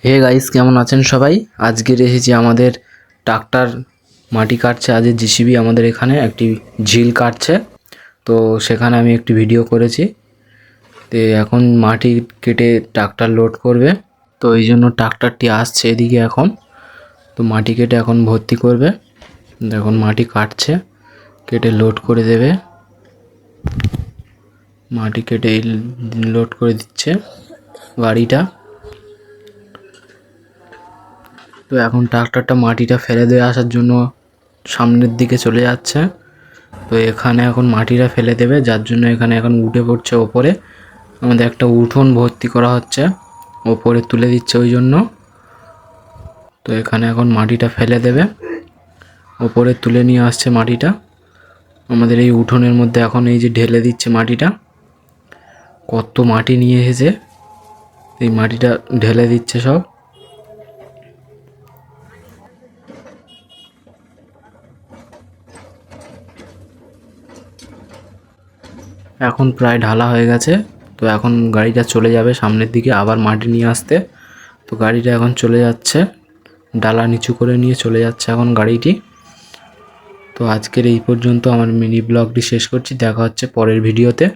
Hey guys, কেমন আছেন সবাই? আজকের এসেছি আমাদের ট্রাক্টর মাটি কাটছে। আজ জিসিবি আমাদের এখানে একটি ঝিল কাটছে, তো সেখানে আমি একটি ভিডিও করেছি। তো এখন মাটি কেটে ট্রাক্টর লোড করবে, তো এই জন্য ট্রাক্টরটি আসছে এদিকে এখন। তো মাটি কেটে এখন ভর্তি করবে। এখন মাটি কাটছে, কেটে লোড করে দেবে। মাটি কেটে লোড করে দিচ্ছে গাড়িটা। তো এখন ট্রাক্টরটা মাটিটা ফেলে দিয়ে আসার জন্য সামনের দিকে চলে যাচ্ছে। তো এখানে এখন মাটিটা ফেলে দেবে, যার জন্য এখানে এখন উঠে পড়ছে ওপরে। আমাদের একটা উঠোন ভর্তি করা হচ্ছে, ওপরে তুলে দিচ্ছে ওই জন্য। তো এখানে এখন মাটিটা ফেলে দেবে, ওপরে তুলে নিয়ে আসছে মাটিটা আমাদের এই উঠোনের মধ্যে। এখন এই যে ঢেলে দিচ্ছে মাটিটা, কত মাটি নিয়ে এসেছে, এই মাটিটা ঢেলে দিচ্ছে সব। এখন প্রায় ঢালা হয়ে গেছে। তো এখন গাড়িটা চলে যাবে সামনের দিকে আবার মাটি নিয়ে আসতে। তো গাড়িটা এখন চলে যাচ্ছে, ডালা নিচু করে নিয়ে চলে যাচ্ছে এখন গাড়িটি। তো আজকের এই পর্যন্ত আমার মিনি ব্লগটি শেষ করছি। দেখা হচ্ছে পরের ভিডিওতে।